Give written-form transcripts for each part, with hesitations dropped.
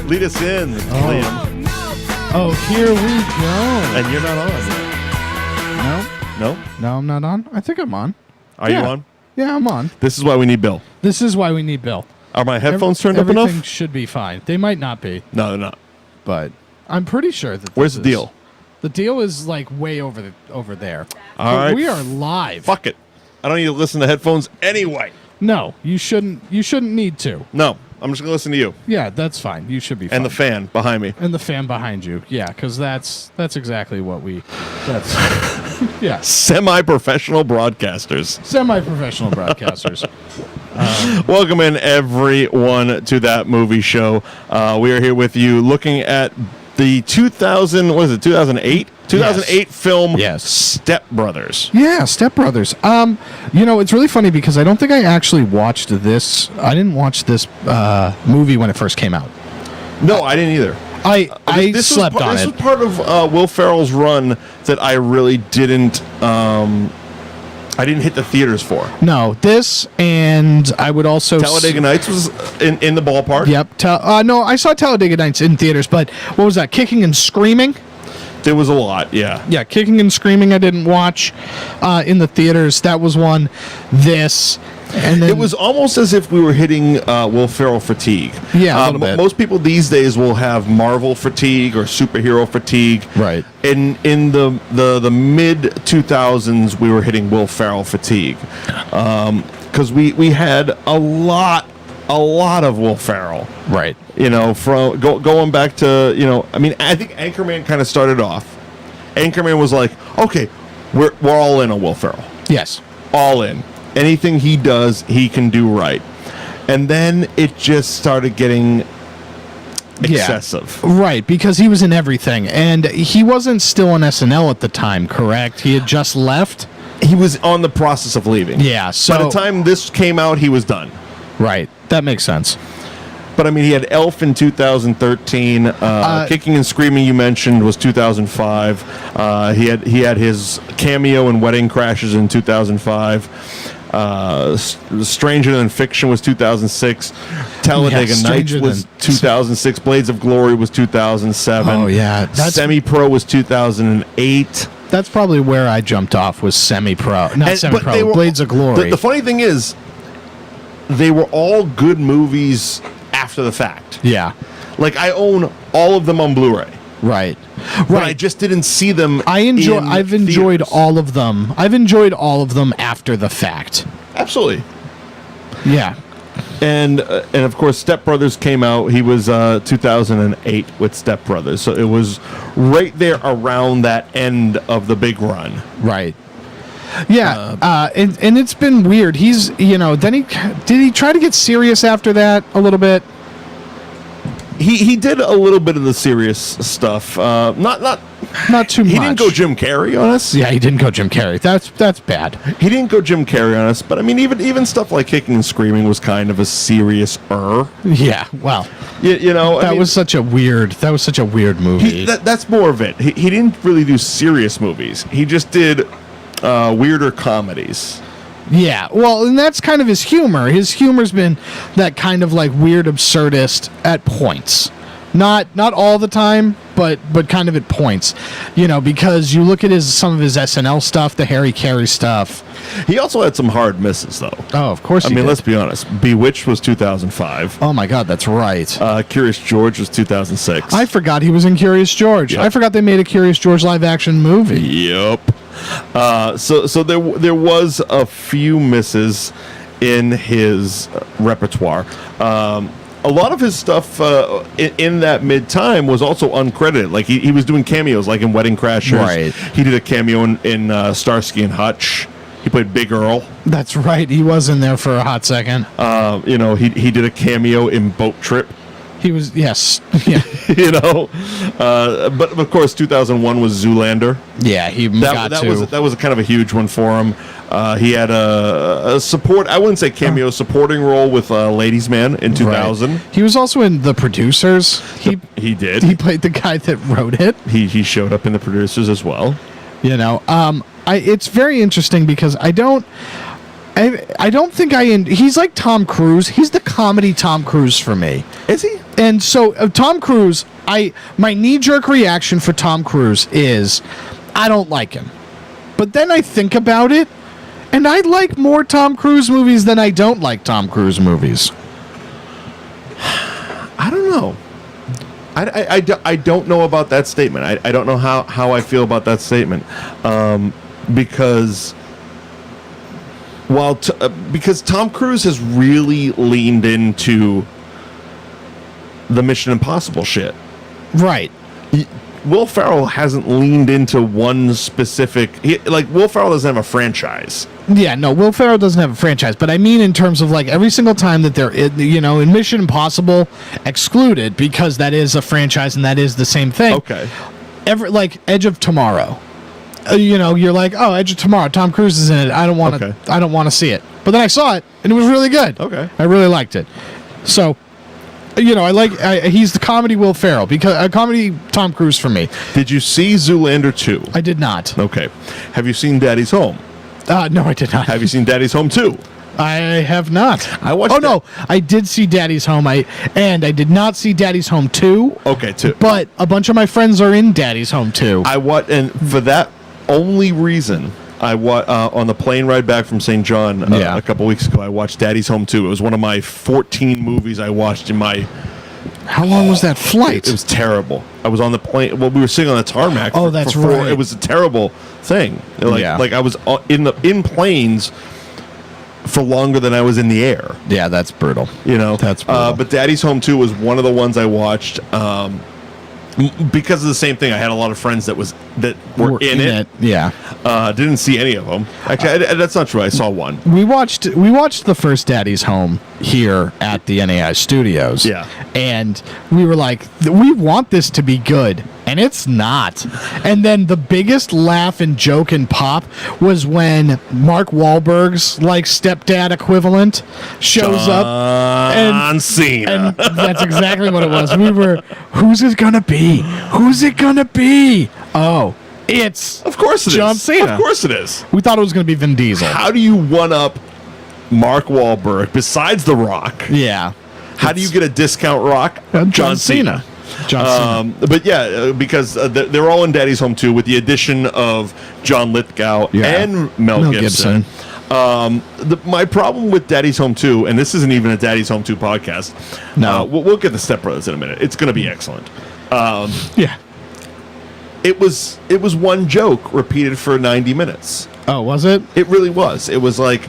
Lead us in, Liam. Oh, here we go. And you're not on. No? No, I'm not on. I think I'm on. Are you on? Yeah, I'm on. This is why we need Bill. This is why we need Bill. Are my headphones turned up enough? Everything should be fine. They might not be, No, they're not. but I'm pretty sure that. Where's the deal? The deal is like way over there. All right. We are live. Fuck it. I don't need to listen to headphones anyway. No, you shouldn't. You shouldn't need to. No, I'm just going to listen to you. Yeah, that's fine. You should be fine. And the fan behind me. And the fan behind you. Yeah, because that's exactly what we. That's yeah. Semi-professional broadcasters. Semi-professional broadcasters. Welcome in, everyone, to That Movie Show. We are here with you looking at the 2008 film Step Brothers. Yeah, Step Brothers. It's really funny because I don't think I actually watched this. I didn't watch this movie when it first came out. No, I didn't either. I slept on it. This was part of Will Ferrell's run that I really didn't. I didn't hit the theaters for. No, this, and I would also... Talladega Nights was in the ballpark? Yep. No, I saw Talladega Nights in theaters, but what was that, Kicking and Screaming? There was a lot, yeah. Yeah, Kicking and Screaming I didn't watch in the theaters. That was one. This... And then, it was almost as if we were hitting Will Ferrell fatigue. Yeah, a little bit. Most people these days will have Marvel fatigue or superhero fatigue. Right. In the mid 2000s, we were hitting Will Ferrell fatigue because we had a lot of Will Ferrell. Right. From going back to I think Anchorman kind of started off. Anchorman was like, okay, we're all in on Will Ferrell. Yes. All in. Anything he does, he can do right. And then it just started getting excessive. Yeah, right, because he was in everything. And he wasn't still on SNL at the time, correct? He had just left? He was on the process of leaving. Yeah, so... By the time this came out, he was done. Right, that makes sense. But, I mean, he had Elf in 2013. Kicking and Screaming, you mentioned, was 2005. He had his cameo in Wedding Crashers in 2005. Stranger Than Fiction was 2006. Talladega Nights was 2006. Blades of Glory was 2007. Oh, yeah. Semi-Pro was 2008. That's probably where I jumped off, was Semi-Pro. Not Semi-Pro, Blades of Glory. The funny thing is, they were all good movies after the fact. Yeah. Like, I own all of them on Blu-ray. Right. But I just didn't see them. I've enjoyed all of them. I've enjoyed all of them after the fact. Absolutely. Yeah. And of course, Step Brothers came out. He was 2008 with Step Brothers, so it was right there around that end of the big run. Right. Yeah. And it's been weird. He's then he try to get serious after that a little bit. He did a little bit of the serious stuff. Not too much. He didn't go Jim Carrey on us. Yeah, he didn't go Jim Carrey. That's bad. He didn't go Jim Carrey on us. But I mean, even stuff like Kicking and Screaming was kind of a serious. Yeah. Well. That was such a weird movie. That's more of it. He didn't really do serious movies. He just did weirder comedies. Yeah, well, and that's kind of his humor. His humor's been that kind of like weird absurdist at points. Not all the time, but kind of at points. Because you look at some of his SNL stuff, the Harry Carey stuff. He also had some hard misses, though. Oh, of course he did. Let's be honest. Bewitched was 2005. Oh, my God, that's right. Curious George was 2006. I forgot he was in Curious George. Yep. I forgot they made a Curious George live-action movie. Yep. So there was a few misses in his repertoire. A lot of his stuff in that mid-time was also uncredited. Like, he was doing cameos, like in Wedding Crashers. Right. He did a cameo in Starsky and Hutch. He played Big Earl. That's right. He was in there for a hot second. He did a cameo in Boat Trip. He was, yes. Yeah. But of course, 2001 was Zoolander. Yeah, that was kind of a huge one for him. He had a support, I wouldn't say cameo, supporting role with Ladies Man in 2000. Right. He was also in The Producers. He did. He played the guy that wrote it. He showed up in The Producers as well. It's very interesting because I don't think he's like Tom Cruise. He's the comedy Tom Cruise for me. Is he? And so Tom Cruise, my knee-jerk reaction for Tom Cruise is I don't like him. But then I think about it, and I like more Tom Cruise movies than I don't like Tom Cruise movies. I don't know. I don't know about that statement. I don't know how I feel about that statement. Because because Tom Cruise has really leaned into the Mission Impossible shit. Right. Will Ferrell hasn't leaned into one specific... Will Ferrell doesn't have a franchise. Yeah, no, Will Ferrell doesn't have a franchise, but I mean in terms of, like, every single time that they're, in Mission Impossible, excluded, because that is a franchise and that is the same thing. Okay. Edge of Tomorrow. You're like, oh, Edge of Tomorrow, Tom Cruise is in it. I don't want to see it. But then I saw it, and it was really good. Okay. I really liked it. So... he's the comedy Will Ferrell, because a comedy Tom Cruise for me. Did you see Zoolander 2? I did not. Okay. Have you seen Daddy's Home? No, I did not. Have you seen Daddy's Home 2? I have not. I watched. Oh no, I did see Daddy's Home. I did not see Daddy's Home 2. Okay, 2. But a bunch of my friends are in Daddy's Home 2. And for that only reason, on the plane ride back from St. John a couple weeks ago, I watched Daddy's Home 2. It was one of my 14 movies I watched in my... How long was that flight? It was terrible. I was on the plane. Well, we were sitting on the tarmac. Oh, that's right. It was a terrible thing. Like I was in planes for longer than I was in the air. Yeah, that's brutal. That's brutal. But Daddy's Home 2 was one of the ones I watched. Because of the same thing, I had a lot of friends that were in it. Yeah, didn't see any of them. Actually, that's not true. I saw one. We watched the first Daddy's Home here at the NAI Studios. Yeah, and we were like, we want this to be good, and it's not. And then the biggest laugh and joke and pop was when Mark Wahlberg's stepdad equivalent shows up. John Cena. And that's exactly what it was. We were, who's it gonna be? Who's it gonna be? Oh, it's of course it John is. Cena. Of course it is. We thought it was gonna be Vin Diesel. How do you one up Mark Wahlberg besides The Rock? Yeah. How do you get a discount Rock? John Cena. John Cena. But yeah, because they're all in Daddy's Home 2 with the addition of John Lithgow and Mel Gibson. My problem with Daddy's Home 2, and this isn't even a Daddy's Home 2 podcast. No. We'll get the Step Brothers in a minute. It's going to be excellent. Yeah. It was one joke repeated for 90 minutes. Oh, was it? It really was. It was like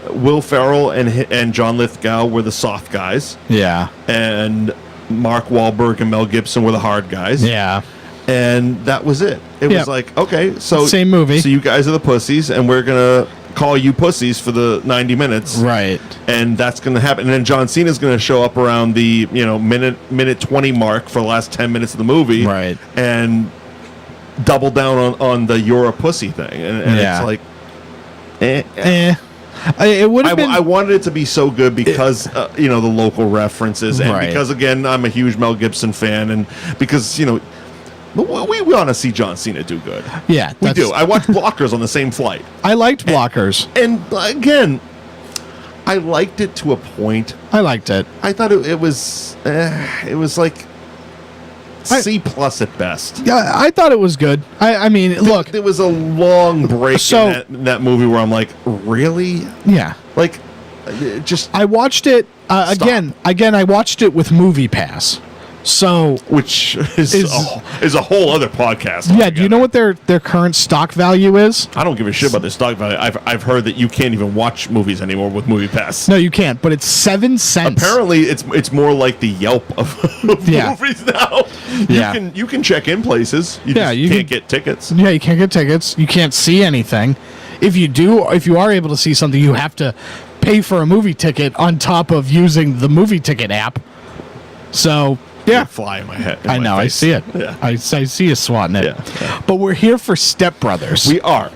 Will Ferrell and John Lithgow were the soft guys. Yeah. And Mark Wahlberg and Mel Gibson were the hard guys. Yeah. And that was it. It was like, okay, so... Same movie. So you guys are the pussies, and we're going to call you pussies for the 90 minutes. Right. And that's going to happen. And then John Cena's going to show up around the, minute 20 mark for the last 10 minutes of the movie. Right. And double down on the you're a pussy thing. And it's like... It would have been... I wanted it to be so good because, the local references. And because, again, I'm a huge Mel Gibson fan. And because, we want to see John Cena do good. Yeah. We do. I watched Blockers on the same flight. I liked Blockers. And again, I liked it to a point. I liked it. I thought it was like C+ at best. Yeah, I thought it was good. I mean, look. There was a long break in that movie where I'm like, really? Yeah. Like, just... I watched it, again, I watched it with Movie Pass. So, which is a whole other podcast. Yeah, do you know what their current stock value is? I don't give a shit about their stock value. I've heard that you can't even watch movies anymore with Movie Pass. No, you can't. But it's 7 cents. Apparently, it's more like the Yelp of movies now. You can check in places. You can't get tickets. Yeah, you can't get tickets. You can't see anything. If you are able to see something, you have to pay for a movie ticket on top of using the movie ticket app. So. Yeah, fly in my head. I know. I see it. Yeah. I see you swatting it. Yeah. But we're here for Step Brothers. We are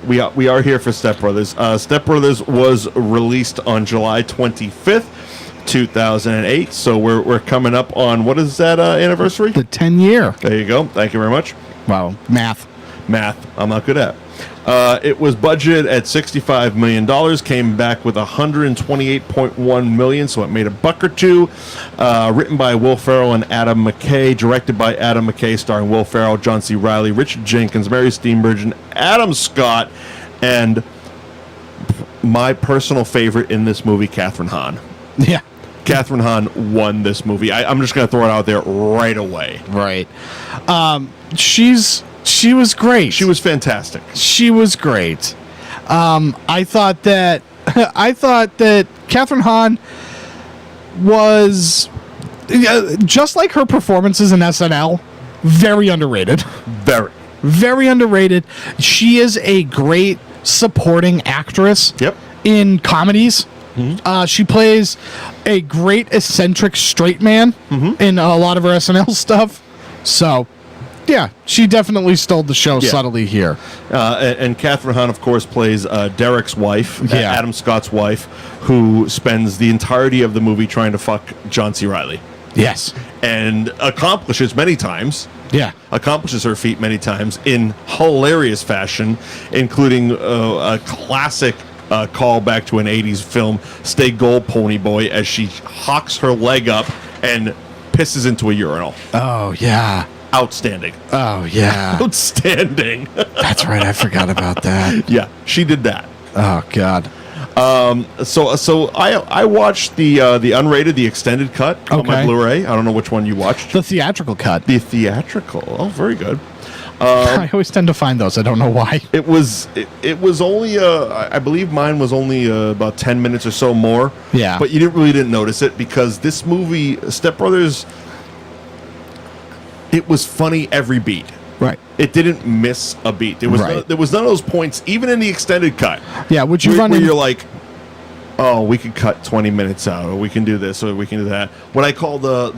here for Step Brothers. Step Brothers was released on July 25th, 2008. So we're coming up on, what is that anniversary? The 10-year. There you go. Thank you very much. Wow, math. I'm not good at. It was budgeted at $65 million, came back with $128.1 million, so it made $1 or $2. Written by Will Ferrell and Adam McKay, directed by Adam McKay, starring Will Ferrell, John C. Reilly, Richard Jenkins, Mary Steenburgen, Adam Scott, and my personal favorite in this movie, Kathryn Hahn. Yeah. Kathryn Hahn won this movie. I'm just going to throw it out there right away. Right. She was great. She was fantastic. She was great. I thought that Kathryn Hahn was just like her performances in SNL, very underrated. Very underrated. She is a great supporting actress. Yep. In comedies. Mm-hmm. She plays a great eccentric straight man in a lot of her SNL stuff. So, yeah, she definitely stole the show subtly here. And Kathryn Hahn, of course, plays Derek's wife, Adam Scott's wife, who spends the entirety of the movie trying to fuck John C. Reilly. Yes. And accomplishes many times. Yeah. Accomplishes her feat many times in hilarious fashion, including a classic call back to an 80s film, Stay Gold Pony Boy, as she hawks her leg up and pisses into a urinal. Oh, yeah. Outstanding. Oh, yeah. Outstanding. That's right. I forgot about that. Yeah, she did that. Oh, God. So I watched the unrated, the extended cut on my Blu-ray. I don't know which one you watched. The theatrical cut. The theatrical. Oh, very good. I always tend to find those. I don't know why. It was only I believe mine was only about 10 minutes or so more. Yeah. But you didn't notice it because this movie, Step Brothers, it was funny every beat. Right. It didn't miss a beat. There was there was none of those points, even in the extended cut. Yeah, which you run where you're like, oh, we could cut 20 minutes out, or we can do this, or we can do that. What I call the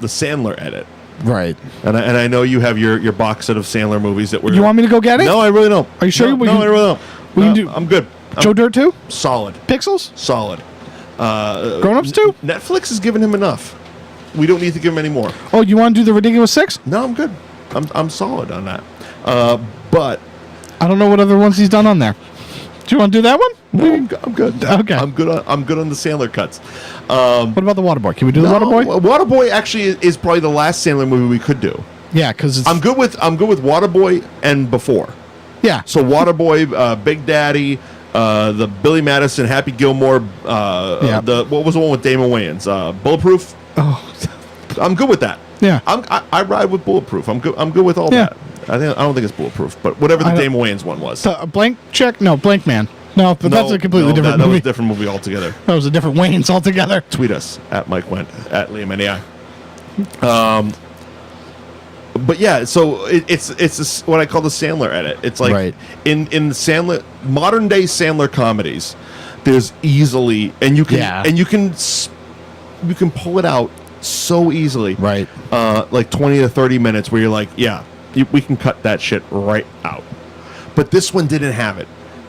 Sandler edit. Right. And I know you have your box set of Sandler movies that were. You want me to go get it? No, I really don't. Are you sure? No, I really don't. We can do. I'm good. Joe Dirt 2? Solid. Pixels? Solid. Grown Ups 2? Netflix has given him enough. We don't need to give him any more. Oh, you want to do the Ridiculous 6? No, I'm good. I'm solid on that. But I don't know what other ones he's done on there. Do you want to do that one? No, I'm good. Okay. I'm good on the Sandler cuts. What about the Waterboy? Can we do the Waterboy? Waterboy actually is probably the last Sandler movie we could do. Yeah, because I'm good with Waterboy and Before. Yeah. So Waterboy, Big Daddy, the Billy Madison, Happy Gilmore, what was the one with Damon Wayans? Bulletproof. Oh, I'm good with that. Yeah. I ride with Bulletproof. I'm good with all that. I don't think it's Bulletproof, but whatever the Damon Wayans one was. Blank Check? No, Blank Man. No, but that's a completely different movie. That was a different movie altogether. That was a different Wayans altogether. Tweet us at Mike Wendt, at Liam NEI. But yeah, so it's what I call the Sandler edit. It's like in Sandler, modern day Sandler comedies, there's easily and you can pull it out so easily, right? Like 20 to 30 minutes where you're like, we can cut that shit right out. But this one didn't have it.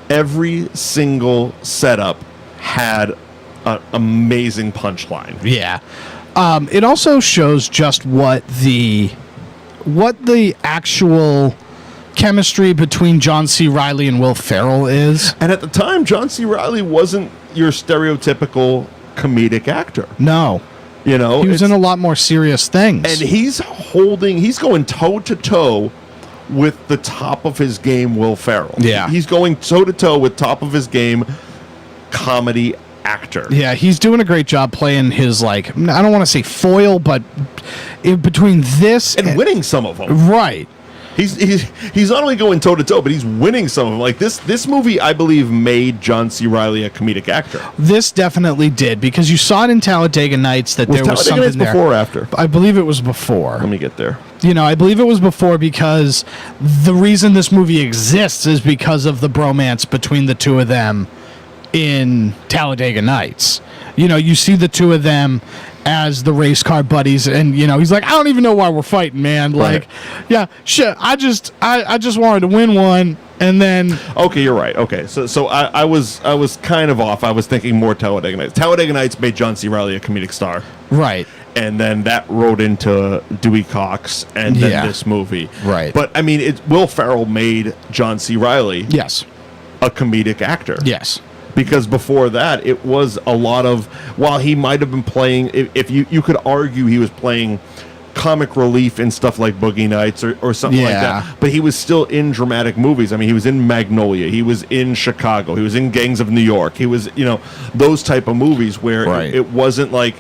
Every single setup had an amazing punchline. Yeah. It also shows just what the actual chemistry between John C. Reilly and Will Ferrell is. And at the time, John C. Reilly wasn't your stereotypical comedic actor. No. You know, he was in a lot more serious things. And he's going toe to toe with the top of his game, Will Ferrell. Yeah. He's going toe to toe with top of his game comedy actor. Yeah, he's doing a great job playing his, like, I don't want to say foil, but between this and winning some of them. Right. He's not only going toe to toe, but he's winning some of them. Like this movie, I believe, made John C. Reilly a comedic actor. This definitely did, because you saw it in Talladega Nights that there was something there. Before or after? I believe it was before. Let me get there. I believe it was before, because the reason this movie exists is because of the bromance between the two of them in Talladega Nights. You see the two of them as the race car buddies, and he's like, I don't even know why we're fighting, man. Like, shit, I just wanted to win one, and then okay, you're right. Okay, so I was kind of off. I was thinking more Talladega Nights. Talladega Nights made John C. Reilly a comedic star, right? and then that rode into Dewey Cox, and then this movie. Right. But I mean, Will Ferrell made John C. Reilly Yes. a comedic actor. Yes. Because before that, it was a lot of, while he might have been playing, if you could argue he was playing comic relief in stuff like Boogie Nights or something like that, but he was still in dramatic movies. I mean, he was in Magnolia, he was in Chicago, he was in Gangs of New York, he was, those type of movies where it wasn't like,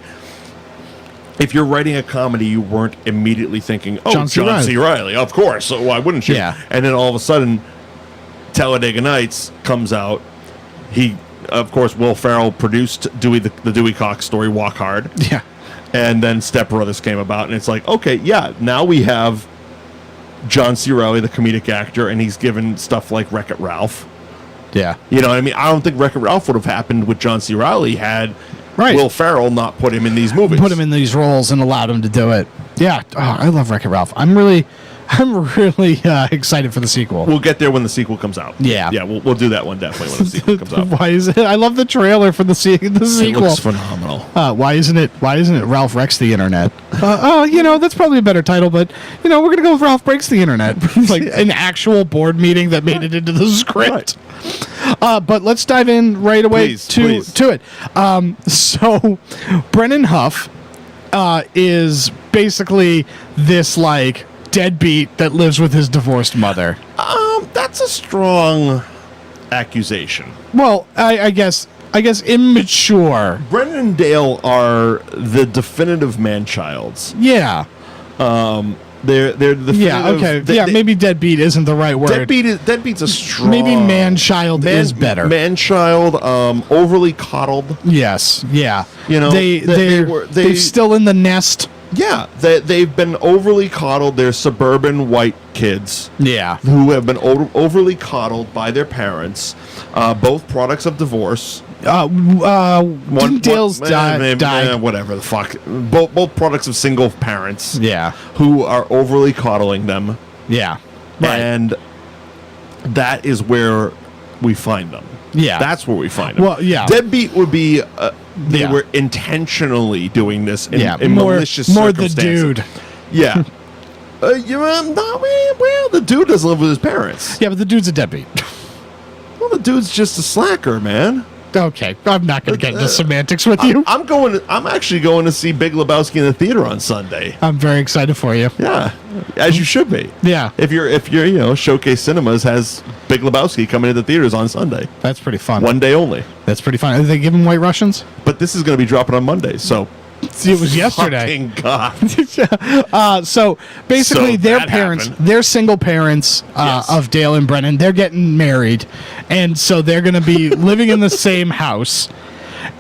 if you're writing a comedy, you weren't immediately thinking, oh, John C. Reilly, of course, so why wouldn't you? Yeah. And then all of a sudden, Talladega Nights comes out. Of course, Will Ferrell produced the Dewey Cox story, Walk Hard. Yeah. And then Step Brothers came about, and it's like, okay, yeah, now we have John C. Reilly, the comedic actor, and he's given stuff like Wreck-It Ralph. Yeah. You know what I mean? I don't think Wreck-It Ralph would have happened with John C. Reilly had Will Ferrell not put him in these movies. Put him in these roles and allowed him to do it. Yeah. Oh, I love Wreck-It Ralph. I'm really excited for the sequel. We'll get there when the sequel comes out. Yeah. Yeah, we'll do that one definitely when the sequel comes out. Why is it? I love the trailer for the sequel. It looks phenomenal. Why isn't it Ralph Wrecks the Internet? That's probably a better title, but we're gonna go with Ralph Breaks the Internet. It's like an actual board meeting that made it into the script. Right. But let's dive in right away to it. So Brennan Huff is basically this like deadbeat that lives with his divorced mother. That's a strong accusation. Well, I guess immature. Brennan and Dale are the definitive man-childs. Yeah. They're the definitive... Yeah, okay. Maybe deadbeat isn't the right word. Deadbeat's a strong... Maybe man-child is better. Man-child, overly coddled. Yes, yeah. They're still in the nest. Yeah, they've been overly coddled. They're suburban white kids. Yeah. Who have been overly coddled by their parents, both products of divorce. Dale's died. Whatever the fuck. Both products of single parents. Yeah. Who are overly coddling them. Yeah. Right. And that is where we find them. Yeah. That's where we find them. Well, yeah. Deadbeat would be... They were intentionally doing this in malicious circumstances. The dude. Yeah. The dude doesn't live with his parents. Yeah, but the dude's a deadbeat. Well, the dude's just a slacker, man. Okay, I'm not going to get into semantics with you. I'm actually going to see Big Lebowski in the theater on Sunday. I'm very excited for you. Yeah, as you should be. Yeah. If you're Showcase Cinemas has Big Lebowski coming into theaters on Sunday. That's pretty fun. One day only. That's pretty fun. Are they giving White Russians? But this is going to be dropping on Monday, so. See, it was yesterday. Fucking God. So basically, their parents, they're single parents of Dale and Brennan. They're getting married, and so they're going to be living in the same house.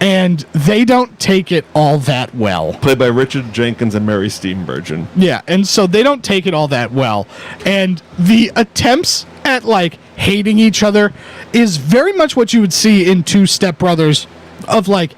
And they don't take it all that well. Played by Richard Jenkins and Mary Steenburgen. Yeah, and so they don't take it all that well. And the attempts at like hating each other is very much what you would see in two stepbrothers of like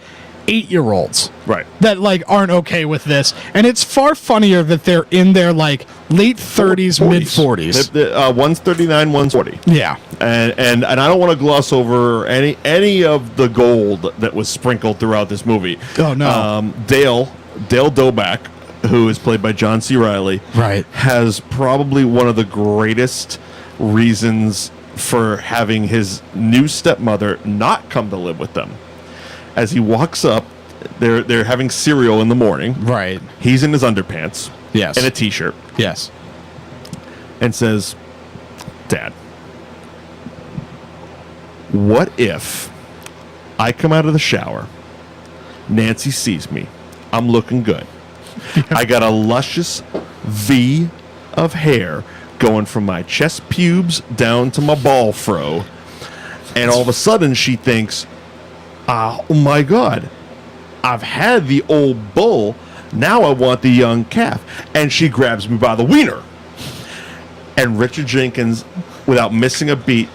8-year-olds, right? That like aren't okay with this, and it's far funnier that they're in their like late 30s, mid 40s. One's 39, one's 40. Yeah, and I don't want to gloss over any of the gold that was sprinkled throughout this movie. Oh no, Dale Doback, who is played by John C. Reilly, right, has probably one of the greatest reasons for having his new stepmother not come to live with them. As he walks up, they're having cereal in the morning. Right. He's in his underpants. Yes. And a t-shirt. Yes. And says, "Dad, what if I come out of the shower, Nancy sees me, I'm looking good. I got a luscious V of hair going from my chest pubes down to my ball fro, and all of a sudden she thinks, oh my God, I've had the old bull, now I want the young calf." And she grabs me by the wiener. And Richard Jenkins, without missing a beat,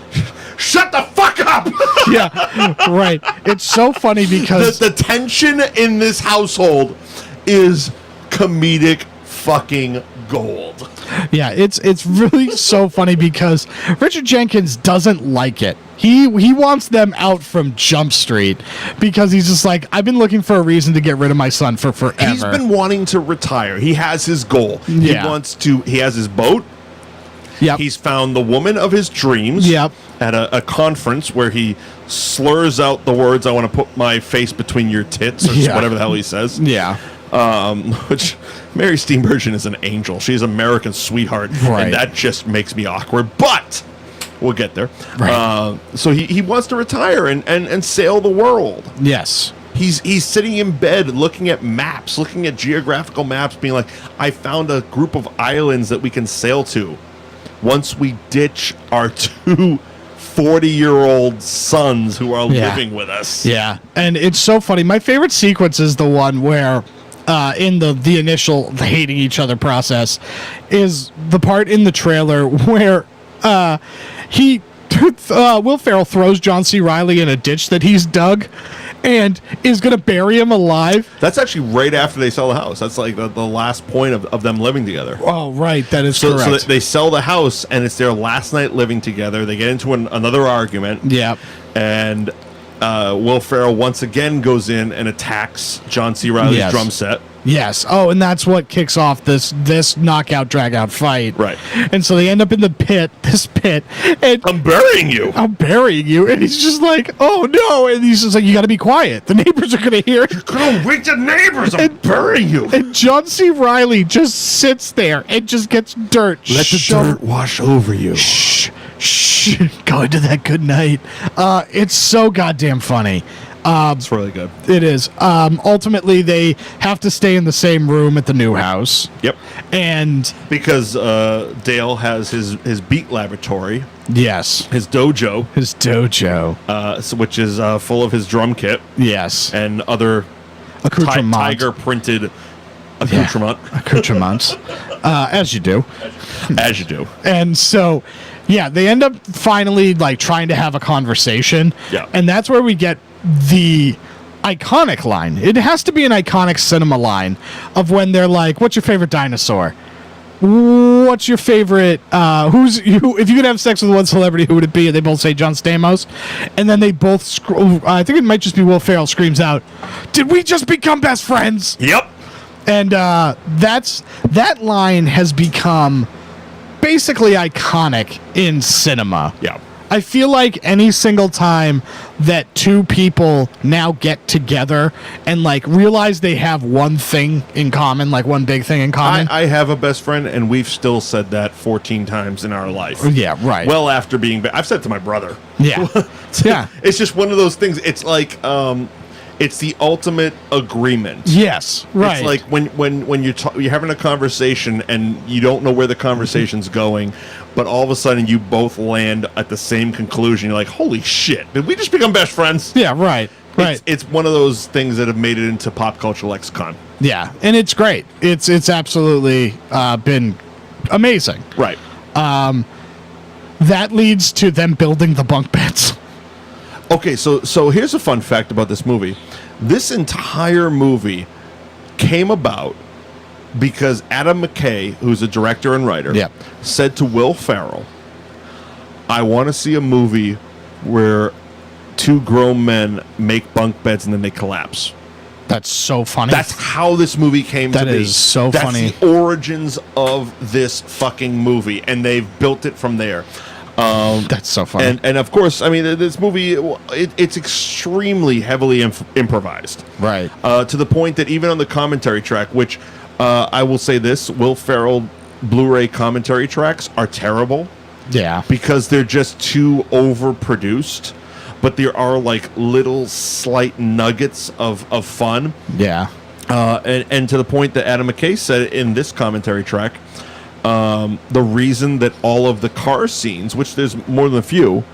"Shut the fuck up!" Yeah, right. It's so funny because the tension in this household is comedic fucking gold. Yeah, it's really so funny because Richard Jenkins doesn't like it. He wants them out from Jump Street because he's just like, I've been looking for a reason to get rid of my son for forever. He's been wanting to retire. He has his goal. Yeah. He has his boat. Yep. He's found the woman of his dreams. Yep. At a conference where he slurs out the words, I want to put my face between your tits, or whatever the hell he says. Yeah. Which Mary Steenburgen is an angel. She's America's sweetheart. Right. And that just makes me awkward. But we'll get there. Right. So he wants to retire and sail the world. Yes. He's sitting in bed looking at maps, looking at geographical maps, being like, I found a group of islands that we can sail to once we ditch our two 40-year-old sons who are living with us. Yeah. And it's so funny. My favorite sequence is the one where in the initial hating each other process is the part in the trailer where Will Ferrell throws John C. Reilly in a ditch that he's dug and is going to bury him alive. That's actually right after they sell the house. That's like the last point of them living together. Oh, right. That is correct. So they sell the house, and it's their last night living together. They get into another argument. Yeah. And Will Ferrell once again goes in and attacks John C. Reilly's drum set. Yes. Oh, and that's what kicks off this knockout drag-out fight. Right. And so they end up in this pit. And I'm burying you. And he's just like, oh, no. And he's just like, you got to be quiet. The neighbors are going to hear it. You're going to wake the neighbors. I'm burying you. And John C. Reilly just sits there and just gets dirt. Let the dirt wash over you. Shh. Go into that good night. It's so goddamn funny. It's really good. It is. Ultimately, they have to stay in the same room at the new house. Yep. And because Dale has his beat laboratory. Yes. His dojo. Which is full of his drum kit. Yes. And other tiger printed accoutrements. As you do. As you do. And so, yeah, they end up finally like trying to have a conversation. Yeah. And that's where we get the iconic line. It has to be an iconic cinema line of when they're like, what's your favorite dinosaur? What's your favorite if you could have sex with one celebrity, who would it be? And they both say John Stamos. And then they both I think it might just be Will Ferrell screams out, did we just become best friends? Yep. And that line has become basically iconic in cinema. Yeah. I feel like any single time that two people now get together and like realize they have one thing in common, like one big thing in common. I have a best friend, and we've still said that 14 times in our life. Yeah, right. Well, after being, I've said it to my brother. Yeah, yeah. It's just one of those things. It's like, it's the ultimate agreement. Yes, right. It's like when you're having a conversation and you don't know where the conversation's going, but all of a sudden you both land at the same conclusion. You're like, holy shit, did we just become best friends? Yeah, right. Right. It's one of those things that have made it into pop culture lexicon. Yeah, and it's great. It's absolutely been amazing. Right. That leads to them building the bunk beds. Okay, so here's a fun fact about this movie. This entire movie came about because Adam McKay, who's a director and writer, said to Will Ferrell, I want to see a movie where two grown men make bunk beds and then they collapse. That's so funny. That's how this movie came to be. That is so funny. That's the origins of this fucking movie, and they've built it from there. That's so funny. And of course, I mean, this movie, it's extremely heavily improvised. Right. To the point that even on the commentary track, which I will say this, Will Ferrell Blu-ray commentary tracks are terrible. Yeah. Because they're just too overproduced. But there are like little slight nuggets of fun. Yeah. And to the point that Adam McKay said in this commentary track, the reason that all of the car scenes, which there's more than a few,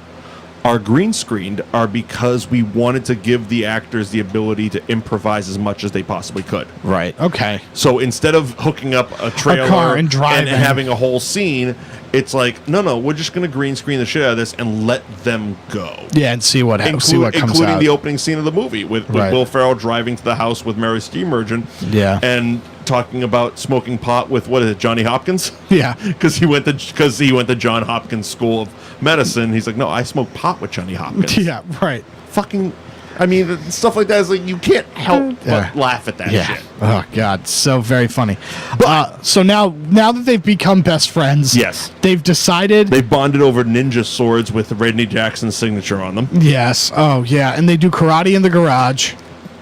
are green screened are because we wanted to give the actors the ability to improvise as much as they possibly could. Right. Okay. So instead of hooking up a trailer car and driving and having a whole scene, it's like, no, we're just going to green screen the shit out of this and let them go. Yeah, and see what comes including out. the opening scene of the movie with Will Ferrell driving to the house with Mary Steenburgen. Yeah. And talking about smoking pot with what is it, Johnny Hopkins? Yeah. Because he went to John Hopkins School of Medicine. He's like, no, I smoke pot with Johnny Hopkins. Yeah, right. Fucking, I mean, stuff like that is like you can't help but laugh at that shit. Oh God, so very funny. So now that they've become best friends, Yes. they've decided. They bonded over ninja swords with Randy Jackson's signature on them. Yes. Oh yeah, and they do karate in the garage.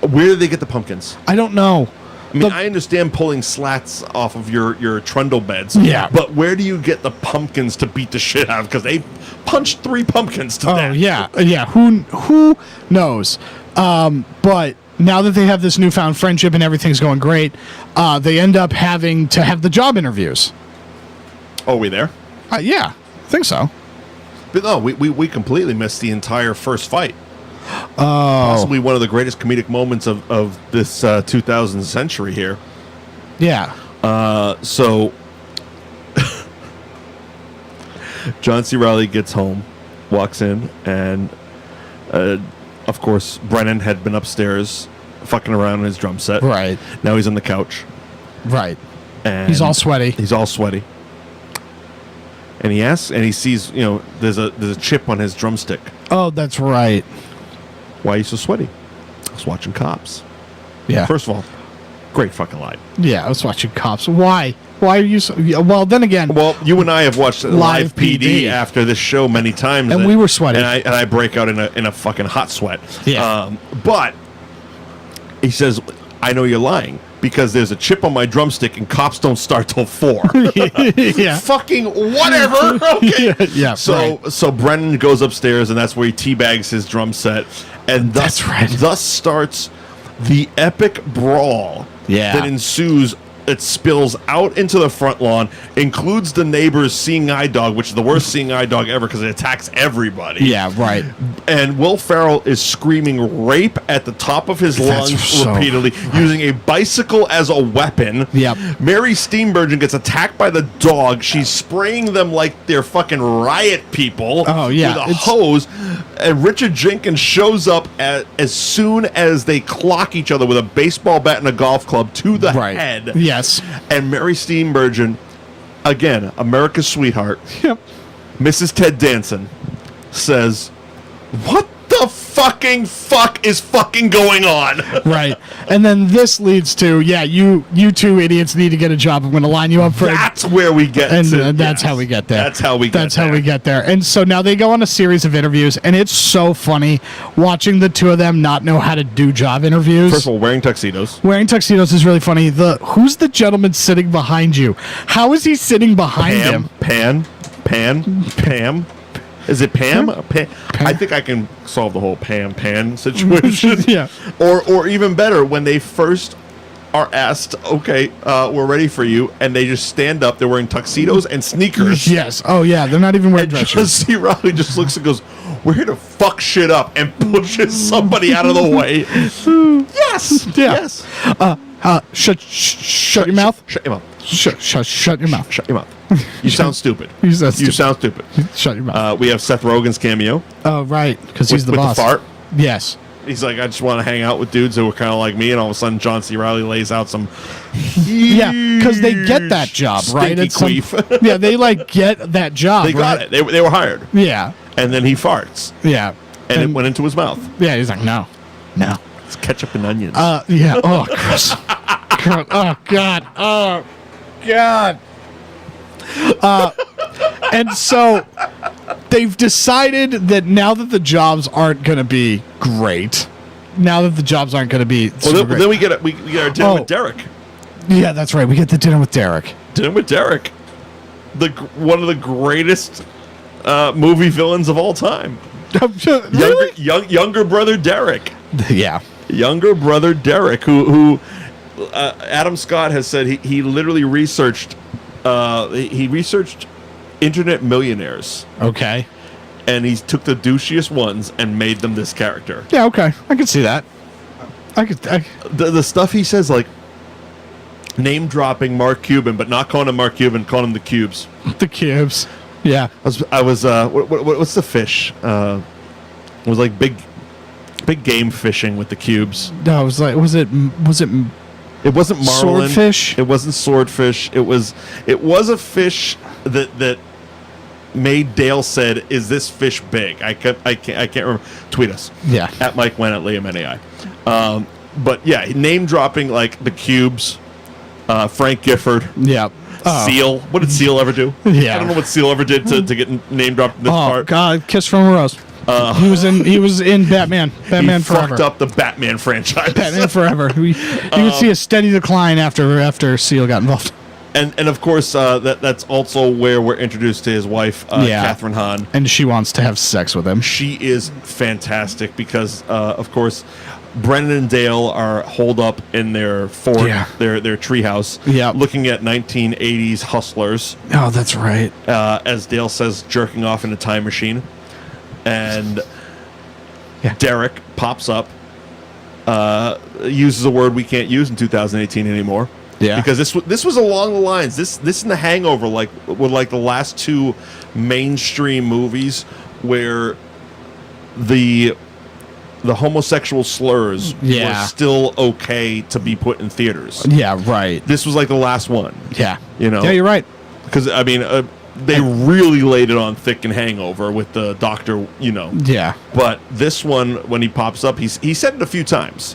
Where did they get the pumpkins? I don't know. I mean, I understand pulling slats off of your trundle beds. Yeah. But where do you get the pumpkins to beat the shit out of? Because they punched 3 pumpkins to death. Oh yeah. Who knows? But now that they have this newfound friendship and everything's going great, they end up having to have the job interviews. Oh, are we there? Yeah, I think so. But no, we completely missed the entire first fight. Possibly one of the greatest comedic moments of this 2000 century here. Yeah. So John C. Reilly gets home, walks in, and of course Brennan had been upstairs fucking around in his drum set. Right. Now he's on the couch. Right. And He's all sweaty. He's all sweaty. And he asks, and he sees, there's a chip on his drumstick. Oh, that's right. Why are you so sweaty? I was watching Cops. Yeah. First of all, great fucking line. Yeah, I was watching Cops. Why? Why are you so... Well, then again... Well, you and I have watched Live PD after this show many times. And we were sweating. And I break out in a fucking hot sweat. Yeah. But he says, I know you're lying because there's a chip on my drumstick and Cops don't start till 4. Yeah. Fucking whatever. Okay. Yeah. So Brennan goes upstairs and that's where he teabags his drum set. And thus starts the epic brawl that ensues. It spills out into the front lawn, includes the neighbor's seeing eye dog, which is the worst seeing eye dog ever because it attacks everybody. Yeah, right. And Will Ferrell is screaming rape at the top of his lungs repeatedly, using a bicycle as a weapon. Yep. Mary Steenburgen gets attacked by the dog. She's spraying them like they're fucking riot people. Oh, yeah. With a hose. And Richard Jenkins shows up as soon as they clock each other with a baseball bat and a golf club to the head. Yes. And Mary Steenburgen, again, America's sweetheart, Yep. Mrs. Ted Danson, says, "What the fucking fuck is fucking going on?" Right. And then this leads to, you two idiots need to get a job. I'm going to line you up for That's where we get to. That's how we get there. That's how we get there. And so now they go on a series of interviews, and it's so funny watching the two of them not know how to do job interviews. First of all, wearing tuxedos. Wearing tuxedos is really funny. Who's the gentleman sitting behind you? How is he sitting behind him? Pam. Is it Pam? Pam? I think I can solve the whole Pam situation. Yeah. Or even better, when they first are asked, okay, we're ready for you, and they just stand up. They're wearing tuxedos and sneakers. Yes. Oh, yeah. They're not even wearing And dress John shoes. C. Reilly just looks and goes, "We're here to fuck shit up," and pushes somebody out of the way. Yes. Yeah. Yes. Shut your mouth. Shut your mouth. Shut your mouth. Shut your mouth. You sound stupid. You sound stupid. Shut your mouth. We have Seth Rogen's cameo. Oh, right. Because he's the boss. With the fart. Yes. He's like, I just want to hang out with dudes who are kind of like me, and all of a sudden John C. Reilly lays out some Yeah, because they get that job, right? Stinky queef. Yeah, they get that job. They got it. They were hired. Yeah. And then he farts. Yeah. And it went into his mouth. Yeah, he's like, no. It's ketchup and onions. Yeah. Oh, gross. Oh, God. Oh, God. And so they've decided that now that the jobs aren't going to be great, then we get our dinner with Derek. Yeah, that's right. We get the dinner with Derek. One of the greatest movie villains of all time. Really? Younger brother Derek. Yeah. Younger brother Derek, who Adam Scott has said he literally researched. He researched internet millionaires. Okay. And he took the douchiest ones and made them this character. Yeah, okay. I can see that. The stuff he says, like name dropping Mark Cuban, but not calling him Mark Cuban, calling him the Cubes. The Cubes. Yeah. I was what's the fish? It was like big game fishing with the Cubes. No, it was like was it It wasn't marlin. Swordfish? It wasn't swordfish. It was a fish that made Dale said, "Is this fish big?" I can't remember. Tweet us. Yeah. At Mike Wendt at Liam NAI. But yeah, name dropping like the Cubes, Frank Gifford. Yeah. Seal. What did Seal ever do? Yeah. I don't know what Seal ever did to get name dropped in this part. Oh God, Kiss from a Rose. He was in Batman. Batman he Forever. fucked up the Batman franchise. Batman Forever. You would see a steady decline after Seal got involved. And of course that's also where we're introduced to his wife, Kathryn Hahn. And she wants to have sex with him. She is fantastic because of course Brennan and Dale are holed up in their fort, their treehouse, looking at 1980s hustlers. Oh, that's right. As Dale says, jerking off in a time machine. And Derek pops up, uses a word we can't use in 2018 anymore. Yeah, because this was along the lines. This in The Hangover, were like the last two mainstream movies where the homosexual slurs were still okay to be put in theaters. Yeah, right. This was like the last one. Yeah, Yeah, you're right. Because I mean, they really laid it on thick in Hangover with the doctor. Yeah. But this one, when he pops up, he said it a few times.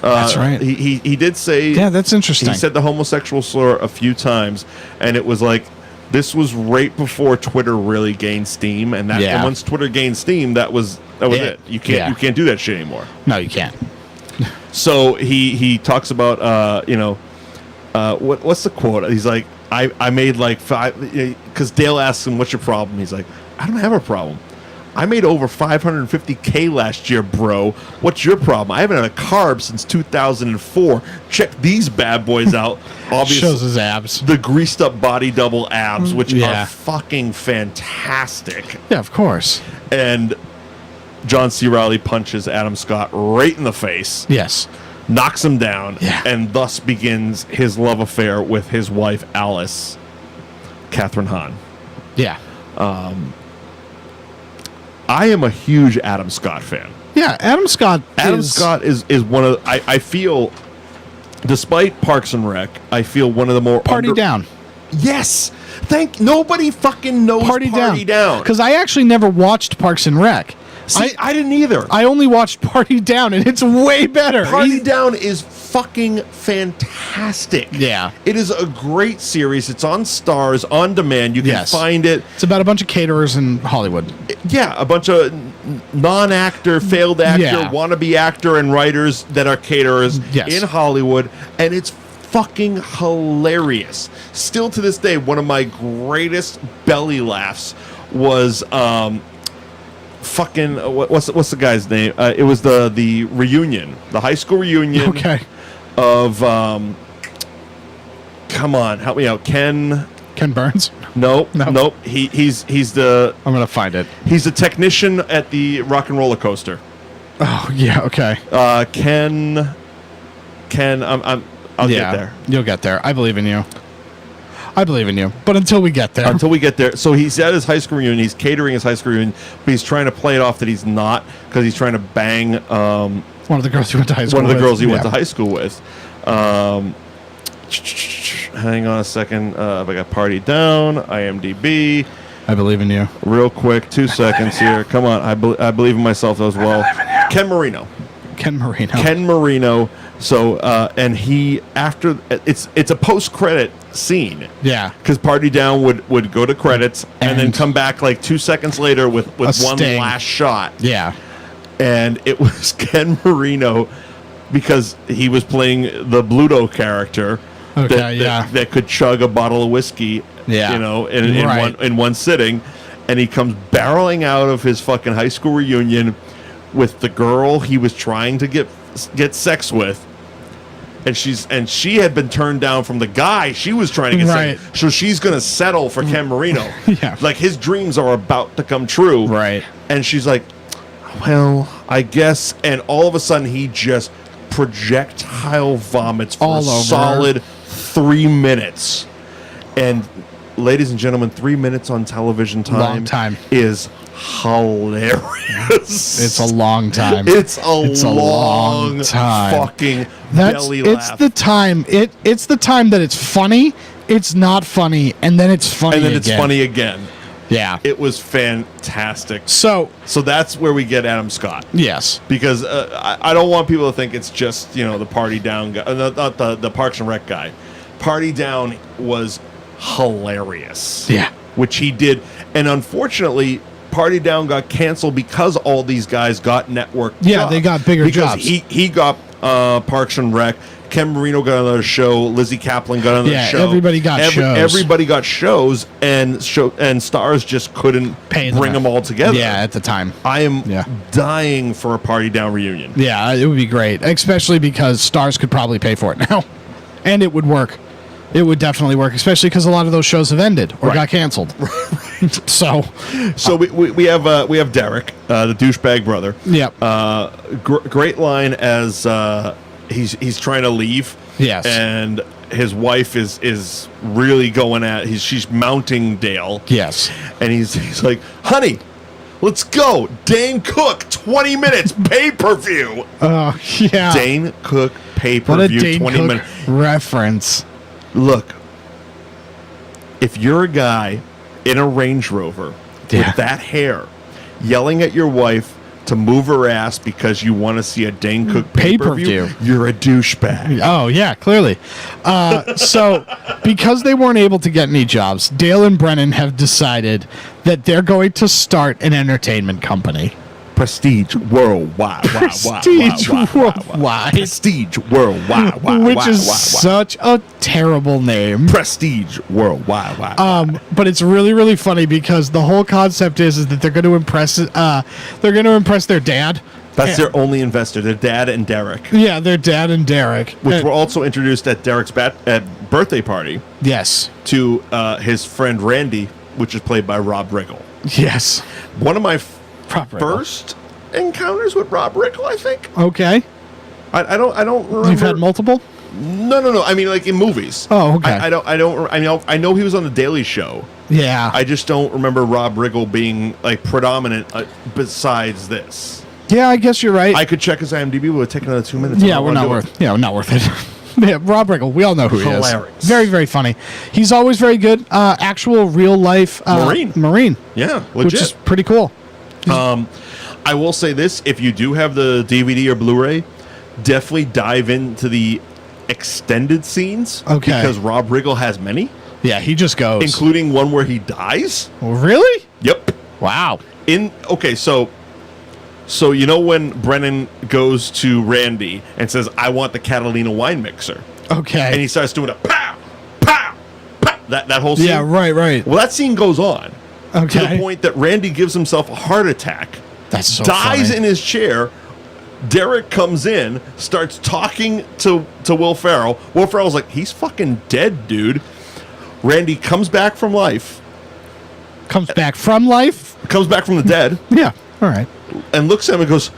That's right. He did say. Yeah, that's interesting. He said the homosexual slur a few times, and it was like this was right before Twitter really gained steam, and and once Twitter gained steam, that was it. You can't do that shit anymore. No, you can't. So he talks about what's the quote? He's like, I made like 5, because Dale asks him, "What's your problem?" He's like, "I don't have a problem. I made over $550K last year, bro. What's your problem? I haven't had a carb since 2004. Check these bad boys out." Obviously, shows his abs. The greased up body double abs, which are fucking fantastic. Yeah, of course. And John C. Reilly punches Adam Scott right in the face. Yes. Knocks him down, and thus begins his love affair with his wife, Alice, Kathryn Hahn. Yeah. I am a huge Adam Scott fan. Yeah, Adam Scott is one of I feel, despite Parks and Rec, I feel one of the more Party Down. Yes. Nobody fucking knows Party Down. Because I actually never watched Parks and Rec. See, I didn't either. I only watched Party Down, and it's way better. Party Down is fucking fantastic. Yeah. It is a great series. It's on Stars, on demand. You can find it. It's about a bunch of caterers in Hollywood. Yeah, a bunch of non-actor, failed actor, wannabe actor, and writers that are caterers in Hollywood, and it's fucking hilarious. Still to this day, one of my greatest belly laughs was fucking what's the guy's name? It was the reunion, the high school reunion. Okay. Of come on, help me out, Ken Burns. Nope. He's the. I'm gonna find it. He's the technician at the Rock and Roller Coaster. Oh yeah. Okay. Ken. I'll get there. You'll get there. I believe in you. But until we get there. So he's at his high school reunion. He's catering his high school reunion, but he's trying to play it off that he's not, because he's trying to bang one of the girls he went to high school with. One of the girls he went to high school with. Hang on a second. I got Party Down, IMDb. I believe in you. Real quick, 2 seconds here. Come on. I believe in myself as well. Ken Marino. So, and he, after, it's a post-credit scene. Yeah. Because Party Down would go to credits and then come back like 2 seconds later with one last shot. Yeah. And it was Ken Marino, because he was playing the Bluto character. Okay, that could chug a bottle of whiskey, in one sitting. And he comes barreling out of his fucking high school reunion with the girl he was trying to get sex with. And she had been turned down from the guy she was trying to get sex with. So she's going to settle for Ken Marino. Yeah. Like, his dreams are about to come true. Right. And she's like, well, I guess. And all of a sudden, he just projectile vomits for all a solid 3 minutes. And ladies and gentlemen, 3 minutes on television time, Long time. is hilarious. It's a long time. It's a long time. Fucking belly It's laugh. the time. It's the time that it's funny. It's not funny, and then it's funny. And then again. it's funny again. Yeah. It was fantastic. So that's where we get Adam Scott. yes. Because I don't want people to think it's just, the Party Down guy, not the Parks and Rec guy. Party Down was hilarious. Yeah. Which he did. And unfortunately, Party Down got canceled because all these guys got network jobs. They got bigger because jobs. He got Parks and Rec. Ken Marino got another show. Lizzie Kaplan got another show. Everybody got shows. Everybody got shows, and stars just couldn't bring them all together. Yeah, at the time. I am dying for a Party Down reunion. Yeah, it would be great, especially because stars could probably pay for it now, and it would work. It would definitely work, especially because a lot of those shows have ended or got canceled. So we have Derek, the douchebag brother. Yep. Great line as he's trying to leave. Yes. And his wife is really going at. She's mounting Dale. Yes. And he's like, honey, let's go. Dane Cook, 20 minutes, pay-per-view. Oh, yeah. Dane Cook, What a pay-per-view, Dane 20 Cook minutes. reference. Look, if you're a guy in a Range Rover with that hair yelling at your wife to move her ass because you want to see a Dane Cook pay-per-view, you're a douchebag. Oh, yeah, clearly. So, because they weren't able to get any jobs, Dale and Brennan have decided that they're going to start an entertainment company. Prestige Worldwide. Prestige Worldwide. Prestige Worldwide. Which is such a terrible name. Prestige Worldwide. But it's really, really funny because the whole concept is that they're going to impress their dad. That's their only investor, their dad and Derek. Yeah, their dad and Derek. Which were also introduced at Derek's birthday party. Yes. To his friend Randy, which is played by Rob Riggle. Yes. One of my first encounters with Rob Riggle, I think. Okay. I don't remember. You've had multiple? No. I mean, like in movies. Oh, okay. I know he was on the Daily Show. Yeah. I just don't remember Rob Riggle being like predominant besides this. Yeah, I guess you're right. I could check his IMDb, but it would take another 2 minutes. Yeah, we're not worth it. Yeah, Rob Riggle, we all know who he is. Hilarious. Very, very funny. He's always very good. Actual real life Marine. Yeah, legit. Which is pretty cool. I will say this: if you do have the DVD or Blu-ray, definitely dive into the extended scenes. Okay. Because Rob Riggle has many. Yeah, he just goes. Including one where he dies. Really? Yep. Wow. So you know when Brennan goes to Randy and says, "I want the Catalina Wine Mixer." Okay. And he starts doing a pow, pow, pow. That whole scene. Yeah, right. Well, that scene goes on. Okay. To the point that Randy gives himself a heart attack. That's so dies funny. in his chair. Derek comes in, starts talking to Will Ferrell. Will Ferrell's like, he's fucking dead, dude. Randy comes back from life. Comes back from life? Comes back from the dead. Yeah, all right. And looks at him and goes,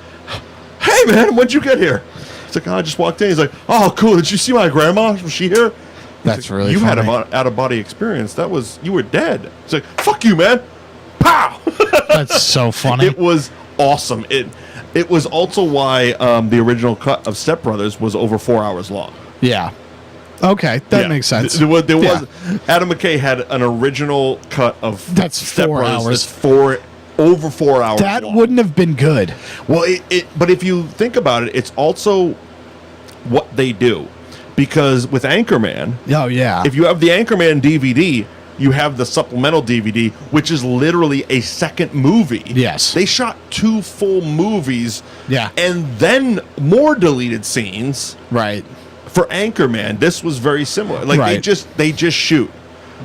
hey, man, when'd you get here? He's like, I just walked in. He's like, oh, cool. Did you see my grandma? Was she here? That's like, really you funny. had an out-of-body experience. You were dead. It's like, fuck you, man. Pow! That's so funny. It was awesome. It was also why the original cut of Step Brothers was over 4 hours long. Yeah. Okay, that makes sense. There was Adam McKay had an original cut of Step 4 Brothers hours. that's over 4 hours that long. wouldn't have been good. Well, but if you think about it, it's also what they do. Because with Anchorman, Oh, yeah. if you have the Anchorman DVD, you have the supplemental DVD, which is literally a second movie. Yes. They shot 2 full movies. Yeah. And then more deleted scenes. Right. For Anchorman, this was very similar. Like Right. they just shoot.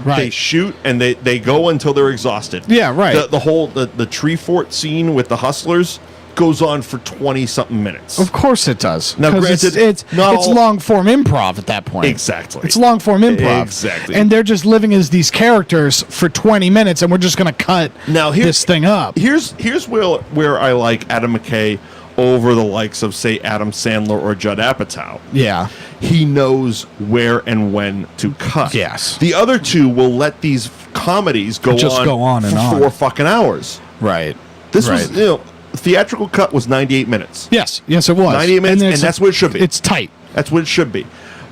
Right. They shoot and they go until they're exhausted. Yeah, right. The whole the tree fort scene with the hustlers goes on for 20-something minutes. Of course it does. Now, 'Cause granted, it's not all- long-form improv at that point. Exactly. It's long-form improv. Exactly. And they're just living as these characters for 20 minutes, and we're just going to cut Now, this thing up. Here's where I like Adam McKay over the likes of, say, Adam Sandler or Judd Apatow. Yeah. He knows where and when to cut. Yes. The other two will let these comedies go on and for on. 4 fucking hours. Right. This was, theatrical cut was 98 minutes. Yes, it was. 98 minutes, and that's what it should be. It's tight. That's what it should be.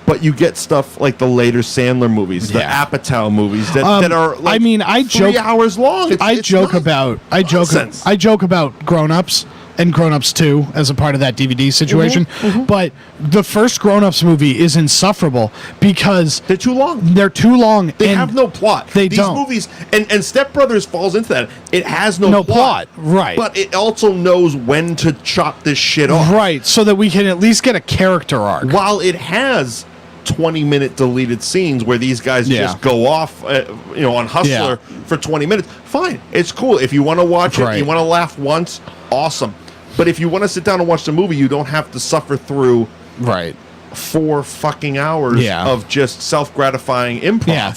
But you get stuff like the later Sandler movies, the Apatow movies that are like 3 hours long. I joke about Grown Ups and Grown Ups 2 as a part of that DVD situation. But the first Grown Ups movie is insufferable because they're too long. They have no plot. These movies, and Step Brothers falls into that. It has no plot. Right. But it also knows when to chop this shit off. Right, so that we can at least get a character arc. While it has 20-minute deleted scenes where these guys just go off, on Hustler for 20 minutes. Fine, it's cool. If you want to watch it, you want to laugh once, awesome. But if you want to sit down and watch the movie, you don't have to suffer through 4 fucking hours of just self-gratifying improv. Yeah.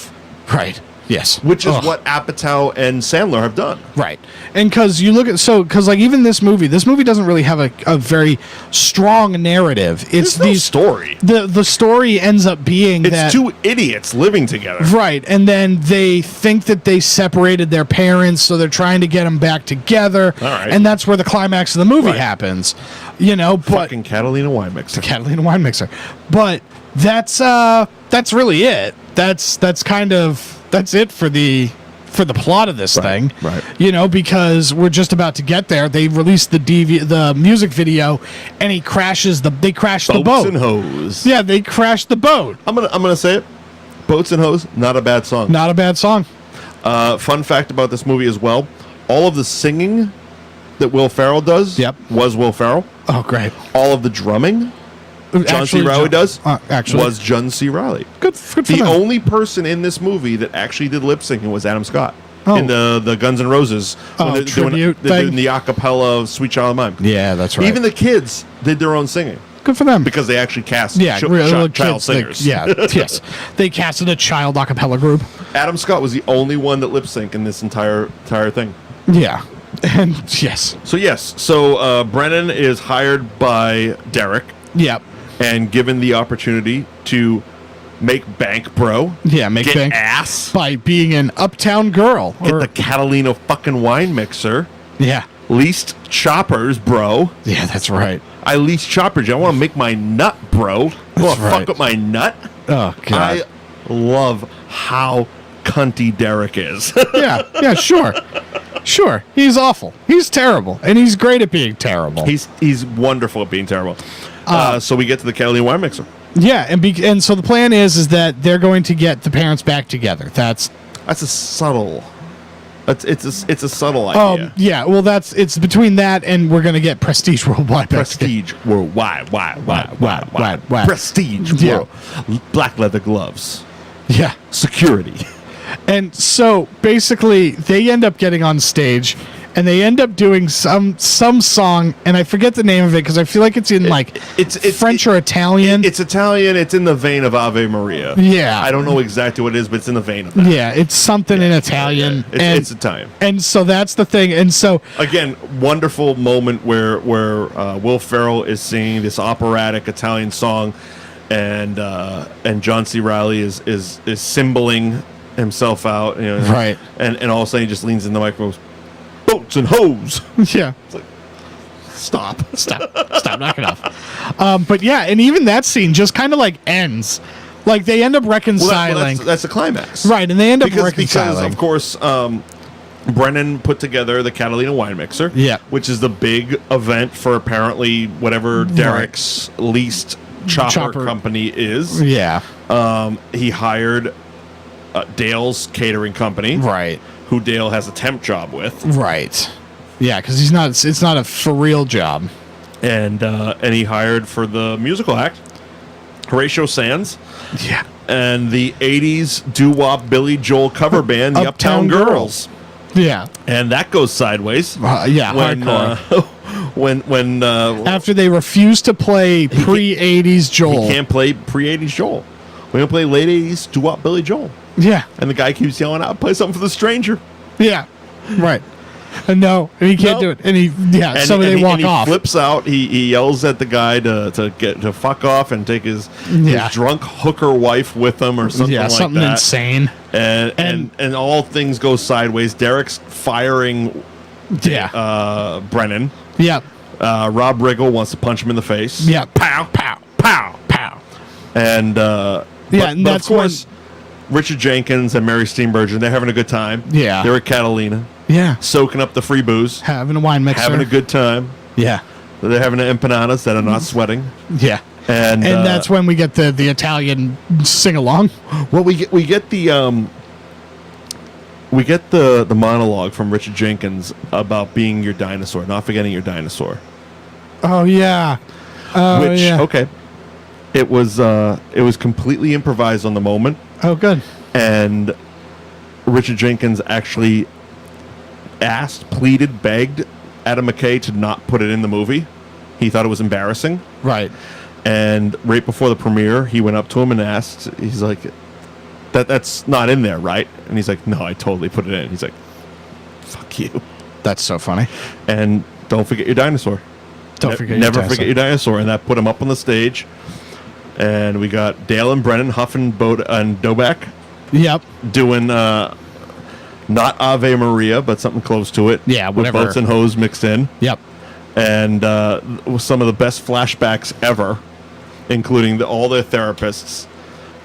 Right. Yes. Which is what Apatow and Sandler have done. Right. And because you look at, because like even this movie doesn't really have a very strong narrative. It's no story. The story ends up being it's 2 idiots living together. Right. And then they think that they separated their parents, so they're trying to get them back together. All right. And that's where the climax of the movie happens. But fucking Catalina Wine Mixer. Catalina Wine Mixer. But that's really it. That's it for the plot of this thing, right? Because we're just about to get there. They released the music video, and they crash the boat. Boats and Hoes. Yeah, they crashed the boat. I'm gonna say it. Boats and Hoes, not a bad song. Not a bad song. Fun fact about this movie as well: all of the singing that Will Ferrell does, was Will Ferrell. Oh, great! All of the drumming. John C. Reilly was John C. Reilly. Good for the them. only person in this movie that actually did lip syncing was Adam Scott in the Guns N' Roses tribute they're doing the acapella of Sweet Child of Mine. Yeah, that's right. Even the kids did their own singing. Good for them because they actually cast child singers. Yes, they casted a child acapella group. Adam Scott was the only one that lip synced in this entire thing. Yeah, and yes. So Brennan is hired by Derek. Yep. And given the opportunity to make bank, bro. Yeah, get bank ass by being an uptown girl. Get the Catalina fucking wine mixer. Yeah. Leased choppers, bro. Yeah, that's right. I lease choppers. I want to make my nut, bro. You want to fuck up my nut? Oh, God. I love how cunty Derek is. Yeah, sure. Sure. He's awful. He's terrible. And he's great at being terrible. He's wonderful at being terrible. So we get to the Catalina Wine Mixer. Yeah, and so the plan is that they're going to get the parents back together. That's a subtle. It's a subtle idea. Yeah. Well, it's between that and we're going to get Prestige Worldwide. Prestige Worldwide. Why? Prestige World. Black leather gloves. Yeah. Security. And so basically, they end up getting on stage. And they end up doing some song, and I forget the name of it because I feel like it's in it's French or Italian. It's Italian. It's in the vein of Ave Maria. Yeah, I don't know exactly what it is, but it's in the vein of that. Yeah, it's something in Italian. Yeah. It's Italian. And so that's the thing. And so again, wonderful moment where Will Ferrell is singing this operatic Italian song, and John C. Reilly is symboling himself out. Right. And all of a sudden he just leans in the microphone. Boats and hoes. Yeah. It's like, stop, knock it off. But yeah, and even that scene just kind of ends. Like they end up reconciling. Well, that's the climax, right? And they end up reconciling. Because of course, Brennan put together the Catalina Wine Mixer, which is the big event for apparently whatever Derek's leased chopper company is. Yeah. He hired Dale's catering company, right? Who Dale has a temp job with. Right. Yeah, because it's not a for real job. And he hired for the musical act Horatio Sands. Yeah. And the 80s doo-wop Billy Joel cover band, the Uptown Girls. Yeah. And that goes sideways. Hardcore. When after they refuse to play pre-80s Joel. He can't play pre-80s Joel. We're going to play late 80s doo-wop Billy Joel. Yeah. And the guy keeps yelling out, play something for the stranger. Yeah. Right. No, he can't do it. And they walk off. He flips out. He yells at the guy to fuck off and take his drunk hooker wife with him or something like that. Yeah, something insane. And all things go sideways. Derek's firing Brennan. Yeah. Rob Riggle wants to punch him in the face. Yeah. Pow, pow, pow, pow. And and that's of course, Richard Jenkins and Mary Steenburgen, they're having a good time. Yeah. They're at Catalina. Yeah. Soaking up the free booze. Having a wine mixer. Having a good time. Yeah. They're having empanadas that are not sweating. Yeah. And that's when we get the Italian sing along. Well, we get the monologue from Richard Jenkins about being your dinosaur, not forgetting your dinosaur. Oh yeah. Okay. It was completely improvised on the moment. Oh, good. And Richard Jenkins actually pleaded, begged Adam McKay to not put it in the movie. He thought it was embarrassing. Right. And right before the premiere, he went up to him and asked, he's like, that's not in there, right? And he's like, no, I totally put it in. He's like, fuck you. That's so funny. And don't forget your dinosaur. Never forget your dinosaur. And that put him up on the stage. And we got Dale and Brennan Huff and Doback. Yep. Doing not Ave Maria, but something close to it. Yeah, whatever. With boats and hose mixed in. Yep. And some of the best flashbacks ever, including all their therapists.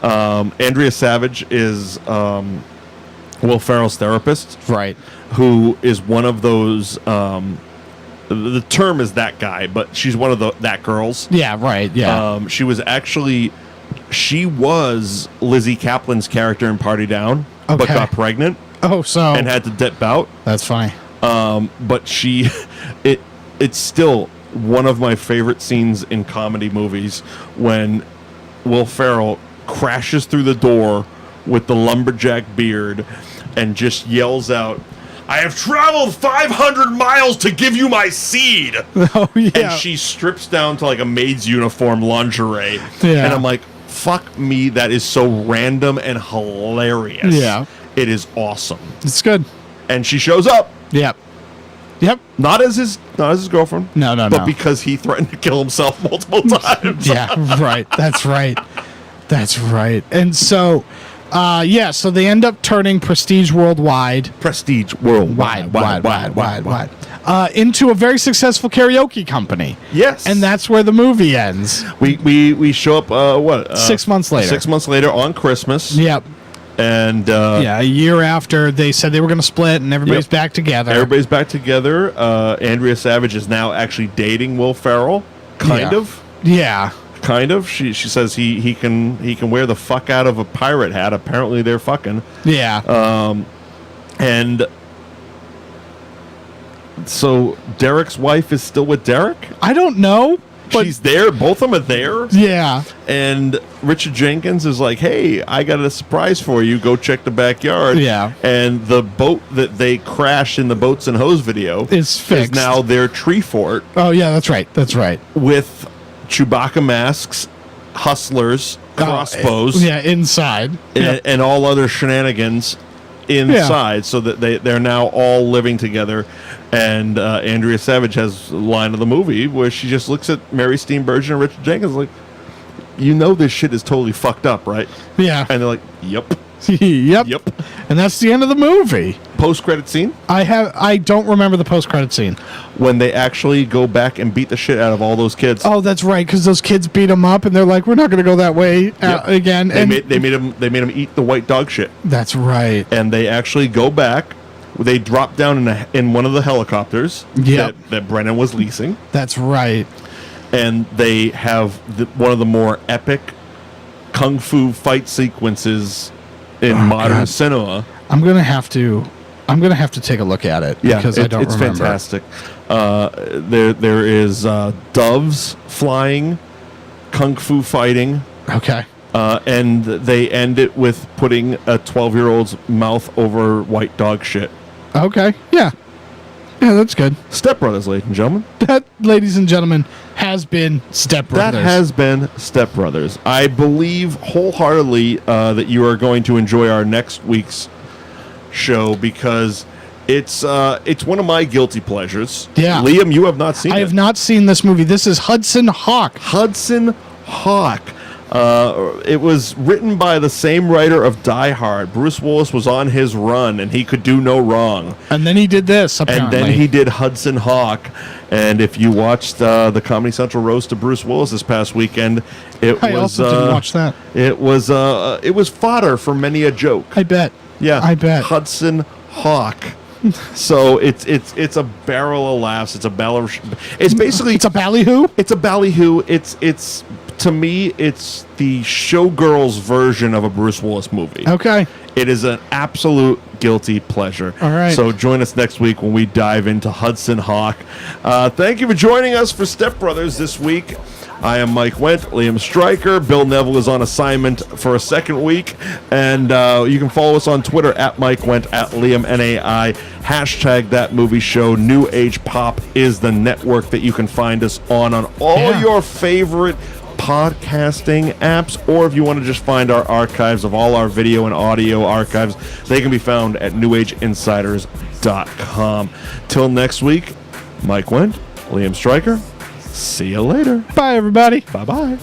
Andrea Savage is Will Ferrell's therapist. Right. Who is one of those... the term is that guy, but she's one of that girls. Yeah, right, yeah. She was Lizzie Kaplan's character in Party Down, but got pregnant. Oh, so... And had to dip out. That's funny. But it's still one of my favorite scenes in comedy movies when Will Ferrell crashes through the door with the lumberjack beard and just yells out, I have traveled 500 miles to give you my seed. Oh, yeah. And she strips down to like a maid's uniform lingerie. Yeah. And I'm like, fuck me, that is so random and hilarious. Yeah. It is awesome. It's good. And she shows up. Yep. Yep. Not as his girlfriend. No. But because he threatened to kill himself multiple times. Yeah, right. That's right. That's right. And so... so they end up turning Prestige Worldwide into a very successful karaoke company. Yes. And that's where the movie ends. We show up, 6 months later. 6 months later on Christmas. Yep. And a year after they said they were going to split and everybody's back together. Everybody's back together. Andrea Savage is now actually dating Will Ferrell, kind of. Yeah. Kind of. She says he can wear the fuck out of a pirate hat. Apparently they're fucking. Yeah. And so Derek's wife is still with Derek? I don't know. But she's there. Both of them are there. Yeah. And Richard Jenkins is like, hey, I got a surprise for you. Go check the backyard. Yeah. And the boat that they crashed in the Boats and Hose video is fixed. Is now their tree fort. Oh, yeah, that's right. That's right. With Chewbacca masks, hustlers, crossbows. Inside. And all other shenanigans inside, so that they're now all living together. And Andrea Savage has a line of the movie where she just looks at Mary Steenburgen and Richard Jenkins like, you know this shit is totally fucked up, right? Yeah. And they're like, yep. Yep. And that's the end of the movie. Post-credit scene? I don't remember the post-credit scene. When they actually go back and beat the shit out of all those kids. Oh, that's right, because those kids beat them up, and they're like, we're not going to go that way again. They made them eat the white dog shit. That's right. And they actually go back. They drop down in one of the helicopters that Brennan was leasing. That's right. And they have one of the more epic kung fu fight sequences in modern cinema. I'm gonna have to take a look at it because I don't remember. It's fantastic. There is doves flying, kung fu fighting. Okay. And they end it with putting a 12-year-old's mouth over white dog shit. Okay. Yeah. Yeah, that's good. Step Brothers, ladies and gentlemen. That, ladies and gentlemen, has been Step Brothers. That has been Step Brothers. I believe wholeheartedly that you are going to enjoy our next week's show because It's one of my guilty pleasures. Yeah. Liam, you have not seen it. I have not seen this movie. This is Hudson Hawk. Hudson Hawk. It was written by the same writer of Die Hard. Bruce Willis was on his run, and he could do no wrong. And then he did this, apparently. And then he did Hudson Hawk. And if you watched the Comedy Central roast of Bruce Willis this past weekend, I also didn't watch that. It was fodder for many a joke. I bet. Yeah, I bet. Hudson Hawk. So it's a barrel of laughs. It's basically It's a ballyhoo. It's a ballyhoo. It's to me, it's the Showgirls version of a Bruce Willis movie. Okay. It is an absolute guilty pleasure. All right. So join us next week when we dive into Hudson Hawk. Thank you for joining us for Step Brothers this week. I am Mike Wendt, Liam Stryker. Bill Neville is on assignment for a second week. And you can follow us on Twitter at Mike Wendt, at Liam NAI. Hashtag That Movie Show. New Age Pop is the network that you can find us on all your favorite podcasting apps, or if you want to just find our archives of all our video and audio archives, they can be found at newageinsiders.com. Till next week, Mike Wendt, Liam Stryker. See you later. Bye, everybody. Bye-bye.